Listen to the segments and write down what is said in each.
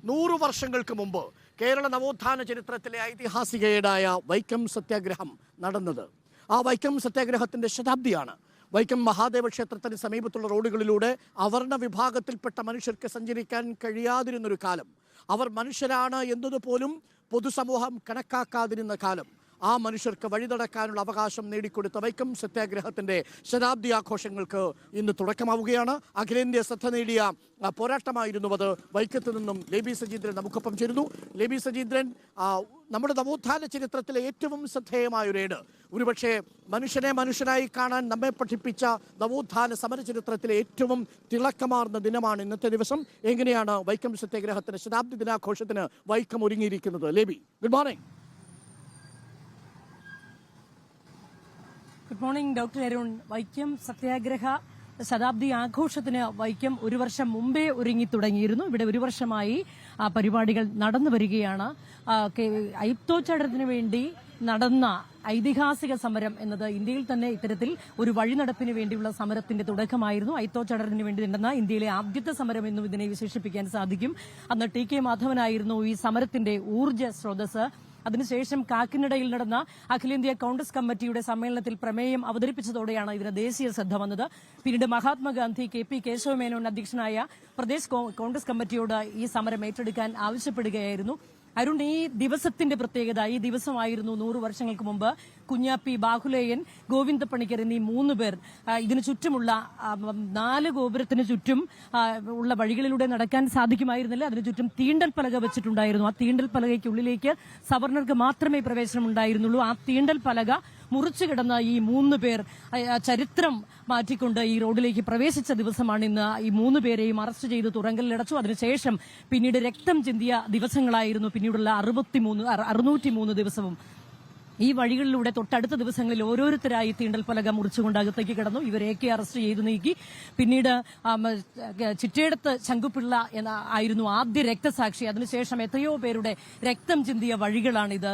100 വർഷങ്ങൾക്ക് മുമ്പ് കേരള നവോത്ഥാന ചരിത്രത്തിലെ ഐതിഹാസികേടായ വൈക്കം സത്യാഗ്രഹം നടന്നത്. ആ വൈക്കം സത്യാഗ്രഹത്തിൻ്റെ ശതാബ്ദിയാണ്. വൈക്കം മഹാദേവ ക്ഷേത്രത്തിന് സമീപത്തുള്ള റോഡുകളിലൂടെ അവർണ വിഭാഗത്തിൽപ്പെട്ട മനുഷ്യർക്ക് സഞ്ചരിക്കാൻ കഴിയാതിരുന്നൊരു കാലം, അവർ മനുഷ്യരാണ് എന്നതുപോലും പൊതുസമൂഹം കണക്കാക്കാതിരുന്ന കാലം, ആ മനുഷ്യർക്ക് വഴിനടക്കാനുള്ള അവകാശം നേടിക്കൊടുത്ത വൈക്കം സത്യാഗ്രഹത്തിൻ്റെ ശതാബ്ദി ആഘോഷങ്ങൾക്ക് ഇന്ന് തുടക്കമാവുകയാണ്. അഖിലേന്ത്യാ ശ്രദ്ധ നേടിയ പോരാട്ടമായിരുന്നു അത്. വൈക്കത്ത് നിന്നും ലേബി സജീന്ദ്രൻ നമുക്കൊപ്പം ചേരുന്നു. ലേബി സജീന്ദ്രൻ, നമ്മുടെ നവോത്ഥാന ചരിത്രത്തിലെ ഏറ്റവും ശ്രദ്ധേയമായൊരേട്, ഒരുപക്ഷെ മനുഷ്യനെ മനുഷ്യനായി കാണാൻ നമ്മെ പഠിപ്പിച്ച നവോത്ഥാന സമര ചരിത്രത്തിലെ ഏറ്റവും തിളക്കമാർന്ന ദിനമാണ് ഇന്നത്തെ ദിവസം. എങ്ങനെയാണ് വൈക്കം സത്യാഗ്രഹത്തിന് ശതാബ്ദി ദിനാഘോഷത്തിന് വൈക്കം ഒരുങ്ങിയിരിക്കുന്നത്? ലേബി, good morning. Good morning doctor Arun. Vaikom Satyagraha ശതാബ്ദി ആഘോഷത്തിന് വൈക്കം ഒരു വർഷം മുമ്പേ ഒരുങ്ങി തുടങ്ങിയിരുന്നു. ഇവിടെ ഒരു വർഷമായി പരിപാടികൾ നടന്നു വരികയാണ്. അയിത്തോച്ചാടനത്തിന് വേണ്ടി നടന്ന ഐതിഹാസിക സമരം എന്നത് ഇന്ത്യയിൽ തന്നെ ഇത്തരത്തിൽ ഒരു വഴിനടപ്പിന് വേണ്ടിയുള്ള സമരത്തിന്റെ തുടക്കമായിരുന്നു. അയിത്തോച്ചാടനത്തിന് വേണ്ടി നടന്ന ഇന്ത്യയിലെ ആദ്യത്തെ സമരം എന്നും ഇതിനെ വിശേഷിപ്പിക്കാൻ സാധിക്കും. അന്ന് ടി.കെ. മാധവനായിരുന്നു ഈ സമരത്തിന്റെ ഊർജ്ജ സ്രോതസ്. അതിനുശേഷം കാക്കിനടയിൽ നടന്ന അഖിലേന്ത്യാ കോൺഗ്രസ് കമ്മിറ്റിയുടെ സമ്മേളനത്തിൽ പ്രമേയം അവതരിപ്പിച്ചതോടെയാണ് ഇതിന് ദേശീയ ശ്രദ്ധ വന്നത്. പിന്നീട് മഹാത്മാഗാന്ധി കെ.പി. കേശവമേനോൻ അധ്യക്ഷനായ പ്രദേശ് കോൺഗ്രസ് കമ്മിറ്റിയോട് ഈ സമരം ഏറ്റെടുക്കാൻ ആവശ്യപ്പെടുകയായിരുന്നു. അരുൺ, ഈ ദിവസത്തിന്റെ പ്രത്യേകത, ഈ ദിവസമായിരുന്നു 100 വർഷങ്ങൾക്ക് മുമ്പ് കുഞ്ഞാപ്പി, ബാഹുലേയൻ, ഗോവിന്ദ പണിക്കർ എന്നീ 3 പേർ ഇതിനു ചുറ്റുമുള്ള 4 ഗോപുരത്തിന് ചുറ്റും ഉള്ള വഴികളിലൂടെ നടക്കാൻ സാധിക്കുമായിരുന്നില്ല. അതിനു ചുറ്റും തീണ്ടൽ പലക വെച്ചിട്ടുണ്ടായിരുന്നു. ആ തീണ്ടൽ പലകയ്ക്കുള്ളിലേക്ക് സവർണർക്ക് മാത്രമേ പ്രവേശനം ഉണ്ടായിരുന്നുള്ളൂ. ആ തീണ്ടൽ പലക മുറിച്ചു കിടന്ന ഈ 3 പേർ ചരിത്രം മാറ്റിക്കൊണ്ട് ഈ റോഡിലേക്ക് പ്രവേശിച്ച ദിവസമാണ് ഇന്ന്. ഈ 3 പേരെയും അറസ്റ്റ് ചെയ്ത് തുറങ്കലിലടച്ചു. അതിനുശേഷം പിന്നീട് രക്തം ചിന്തിയ ദിവസങ്ങളായിരുന്നു പിന്നീടുള്ള 603 ദിവസവും. ഈ വഴികളിലൂടെ തൊട്ടടുത്ത ദിവസങ്ങളിൽ ഓരോരുത്തരായി തീണ്ടൽ പലക മുറിച്ചുകൊണ്ട് അകത്തേക്ക് കിടന്നു. ഇവരെയൊക്കെ അറസ്റ്റ് ചെയ്തു നീക്കി. പിന്നീട് ചിറ്റേടത്ത് ശങ്കുപിള്ള ആയിരുന്നു ആദ്യ രക്തസാക്ഷി. അതിനുശേഷം എത്രയോ പേരുടെ രക്തം ചിന്തിയ വഴികളാണിത്.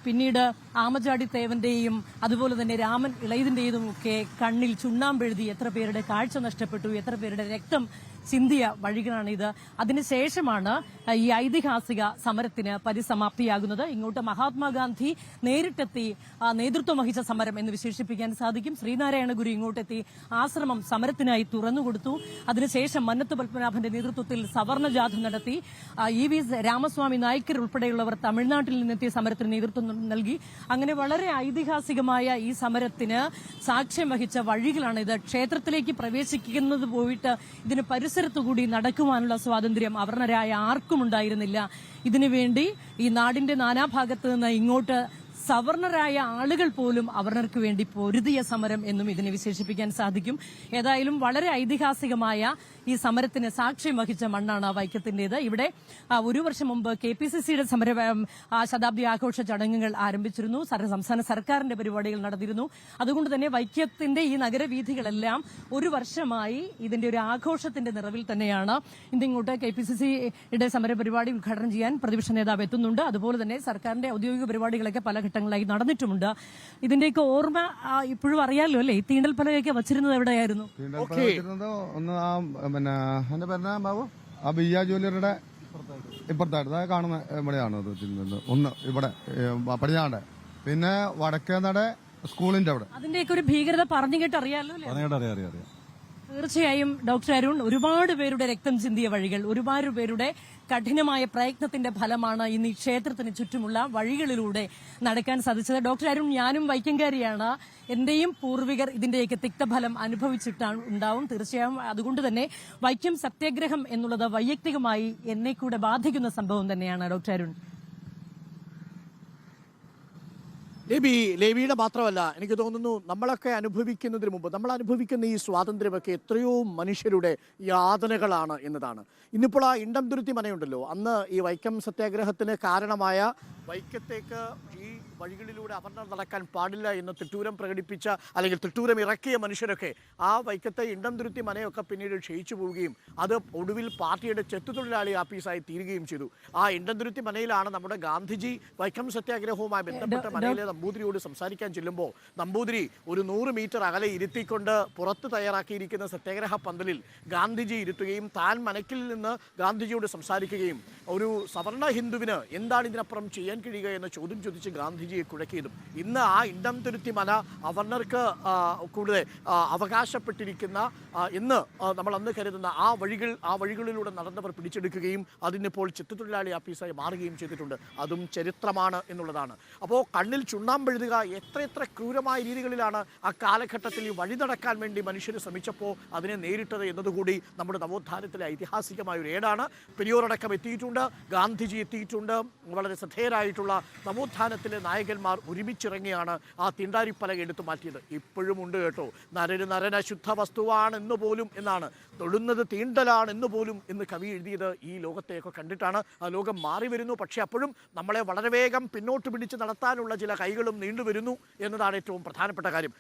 പിന്നീട് ആമചാടി തേവന്റെയും അതുപോലെ തന്നെ രാമൻ ഇളയതിന്റെയും ഒക്കെ കണ്ണിൽ ചുണ്ണാമ്പെഴുതി എത്ര പേരുടെ കാഴ്ച നഷ്ടപ്പെട്ടു, എത്ര പേരുടെ രക്തം ചിന്തിയ വഴികളാണിത്. അതിനുശേഷമാണ് ഈ ഐതിഹാസിക സമരത്തിന് പരിസമാപ്തിയാകുന്നത്. ഇങ്ങോട്ട് മഹാത്മാഗാന്ധി നേരിട്ടെത്തി നേതൃത്വം വഹിച്ച സമരം എന്ന് വിശേഷിപ്പിക്കാൻ സാധിക്കും. ശ്രീനാരായണ ഗുരു ഇങ്ങോട്ടെത്തി ആശ്രമം സമരത്തിനായി തുറന്നുകൊടുത്തു. അതിനുശേഷം മന്നത്ത് പത്മനാഭന്റെ നേതൃത്വത്തിൽ സവർണ ജാഥ നടത്തി. E.V. രാമസ്വാമി നായ്ക്കർ ഉൾപ്പെടെയുള്ളവർ തമിഴ്നാട്ടിൽ നിന്നെത്തിയ സമരത്തിന് നേതൃത്വം നൽകി. അങ്ങനെ വളരെ ഐതിഹാസികമായ ഈ സമരത്തിന് സാക്ഷ്യം വഹിച്ച വഴികളാണിത്. ക്ഷേത്രത്തിലേക്ക് പ്രവേശിക്കുന്നത് പോയിട്ട് ഇതിന് പരിസരത്തുകൂടി നടക്കുവാനുള്ള സ്വാതന്ത്ര്യം അവർണരായ ആർക്കും ഉണ്ടായിരുന്നില്ല. ഇതിനുവേണ്ടി ഈ നാടിന്റെ നാനാഭാഗത്ത് നിന്ന് ഇങ്ങോട്ട് സവർണരായ ആളുകൾ പോലും അവർണർക്ക് വേണ്ടി പൊരുതിയ സമരം എന്നും ഇതിനെ വിശേഷിപ്പിക്കാൻ സാധിക്കും. ഏതായാലും വളരെ ഐതിഹാസികമായ ഈ സമരത്തിന് സാക്ഷ്യം വഹിച്ച മണ്ണാണ് വൈക്കത്തിന്റേത്. ഇവിടെ ഒരു വർഷം മുമ്പ് KPCCയുടെ സമര ശതാബ്ദി ആഘോഷ ചടങ്ങുകൾ ആരംഭിച്ചിരുന്നു. സംസ്ഥാന സർക്കാരിന്റെ പരിപാടികൾ നടന്നിരുന്നു. അതുകൊണ്ട് തന്നെ വൈക്കത്തിന്റെ ഈ നഗരവീഥികളെല്ലാം ഒരു വർഷമായി ഇതിന്റെ ഒരു ആഘോഷത്തിന്റെ നിറവിൽ തന്നെയാണ്. ഇന്നിങ്ങോട്ട് KPCCയുടെ സമര പരിപാടി ഉദ്ഘാടനം ചെയ്യാൻ പ്രതിപക്ഷ നേതാവ് എത്തുന്നുണ്ട്. അതുപോലെ തന്നെ സർക്കാരിന്റെ ഔദ്യോഗിക പരിപാടികളൊക്കെ പല ഘട്ടങ്ങളായി നടന്നിട്ടുമുണ്ട്. ഇതിന്റെയൊക്കെ ഓർമ്മ ഇപ്പോഴും അറിയാമല്ലോ അല്ലേ? ഈ തീണ്ടൽ പലകയൊക്കെ വച്ചിരുന്നത് എവിടെയായിരുന്നു? ഒന്ന് എന്റെ പേര് ബാബു ആ ബിയ്യ ജ്വല്ലറിയുടെ ഇപ്പുറത്തായിട്ട് കാണുന്ന ഇവിടെയാണ് ഒന്ന് ഇവിടെ പടിഞ്ഞാണ്ട്, പിന്നെ വടക്കേനട സ്കൂളിന്റെ അവിടെ. അതിന്റെയൊക്കെ ഒരു ഭീകരത പറഞ്ഞു കേട്ട് അറിയാലോ അല്ലേ? അറിയാം. തീർച്ചയായും ഡോക്ടർ അരുൺ, ഒരുപാട് പേരുടെ രക്തം ചിന്തിയ വഴികൾ, ഒരുപാട് പേരുടെ കഠിനമായ പ്രയത്നത്തിന്റെ ഫലമാണ് ഇന്ന് ഈ ക്ഷേത്രത്തിന് ചുറ്റുമുള്ള വഴികളിലൂടെ നടക്കാൻ സാധിച്ചത്. ഡോക്ടർ അരുൺ, ഞാനും വൈക്കംകാരിയാണ്. എന്റെയും പൂർവികർ ഇതിന്റെയൊക്കെ തിക്തഫലം അനുഭവിച്ചിട്ടുണ്ടാവും തീർച്ചയായും. അതുകൊണ്ട് തന്നെ വൈക്കം സത്യാഗ്രഹം എന്നുള്ളത് വൈയക്തികമായി എന്നെ കൂടെ ബാധിക്കുന്ന സംഭവം തന്നെയാണ് ഡോക്ടർ അരുൺ. ലേബിയുടെ മാത്രമല്ല, എനിക്ക് തോന്നുന്നു നമ്മളൊക്കെ അനുഭവിക്കുന്നതിന് മുമ്പ് നമ്മൾ അനുഭവിക്കുന്ന ഈ സ്വാതന്ത്ര്യമൊക്കെ എത്രയോ മനുഷ്യരുടെ യാതനകളാണ് എന്നതാണ്. ഇന്നിപ്പോൾ ആ ഇണ്ടംതുരുത്തി മനയുണ്ടല്ലോ, അന്ന് ഈ വൈക്കം സത്യാഗ്രഹത്തിന് കാരണമായ വൈക്കത്തേക്ക് ഈ വഴികളിലൂടെ അവർണർ നടക്കാൻ പാടില്ല എന്ന് തിട്ടൂരം പ്രകടിപ്പിച്ച അല്ലെങ്കിൽ തിട്ടൂരം ഇറക്കിയ മനുഷ്യരൊക്കെ ആ വൈക്കത്തെ ഇണ്ടംതുരുത്തി മനയൊക്കെ പിന്നീട് ക്ഷയിച്ചു പോവുകയും അത് ഒടുവിൽ പാർട്ടിയുടെ ചെത്തുതൊഴിലാളി ആഫീസായി തീരുകയും ചെയ്തു. ആ ഇണ്ടംതുരുത്തി മനയിലാണ് നമ്മുടെ ഗാന്ധിജി വൈക്കം സത്യാഗ്രഹവുമായി ബന്ധപ്പെട്ട മനയിലെ നമ്പൂതിരിയോട് സംസാരിക്കാൻ ചെല്ലുമ്പോൾ നമ്പൂതിരി ഒരു 100 മീറ്റർ അകലെ ഇരുത്തിക്കൊണ്ട് പുറത്ത് തയ്യാറാക്കിയിരിക്കുന്ന സത്യാഗ്രഹ പന്തലിൽ ഗാന്ധിജി ഇരുത്തുകയും താൻ മനക്കിൽ നിന്ന് ഗാന്ധിജിയോട് സംസാരിക്കുകയും ഒരു സവർണ ഹിന്ദുവിന് എന്താണ് ഇതിനപ്പുറം ചെയ്യാൻ കഴിയുക എന്ന ചോദ്യം ചോദിച്ച് ഗാന്ധിജിയെ കുഴക്കിയതും ഇന്ന് ആ ഇണ്ടംതുരുത്തി മന അവർണർക്ക് കൂടുതൽ അവകാശപ്പെട്ടിരിക്കുന്ന എന്ന് നമ്മൾ അന്ന് കരുതുന്ന ആ വഴികളിലൂടെ നടന്നവർ പിടിച്ചെടുക്കുകയും അതിനിപ്പോൾ ചെത്തുതൊഴിലാളി ആഫീസായി മാറുകയും ചെയ്തിട്ടുണ്ട്. അതും ചരിത്രമാണ് എന്നുള്ളതാണ്. അപ്പോൾ കണ്ണിൽ ചുണ്ണാമ്പെഴുതുക എത്ര ക്രൂരമായ രീതികളിലാണ് ആ കാലഘട്ടത്തിൽ ഈ വഴി നടക്കാൻ വേണ്ടി മനുഷ്യർ ശ്രമിച്ചപ്പോൾ അതിനെ നേരിട്ടത് എന്നതുകൂടി നമ്മുടെ നവോത്ഥാനത്തിലെ ഐതിഹാസികമായ ഒരു ഏടാണ്. പെരിയോറടക്കം എത്തിയിട്ടുണ്ട്, ഗാന്ധിജി എത്തിയിട്ടുണ്ട്. വളരെ ശ്രദ്ധേയരായിട്ടുള്ള നവോത്ഥാനത്തിലെ നായകന്മാർ ഒരുമിച്ചിറങ്ങിയാണ് ആ തിണ്ടാരിപ്പലക എടുത്തു മാറ്റിയത്. ഇപ്പോഴും ഉണ്ട് കേട്ടോ, നരന് നരന ശുദ്ധ വസ്തുവാണെന്ന് പോലും എന്നാണ്, തൊടുന്നത് തീണ്ടലാണെന്ന് പോലും എന്ന് കവി എഴുതിയത് ഈ ലോകത്തെയൊക്കെ കണ്ടിട്ടാണ്. ആ ലോകം മാറി വരുന്നു, പക്ഷേ അപ്പോഴും നമ്മളെ വളരെ വേഗം പിന്നോട്ട് പിടിച്ച് നടത്താനുള്ള ചില കൈകളും നീണ്ടുവരുന്നു എന്നതാണ് ഏറ്റവും പ്രധാനപ്പെട്ട കാര്യം.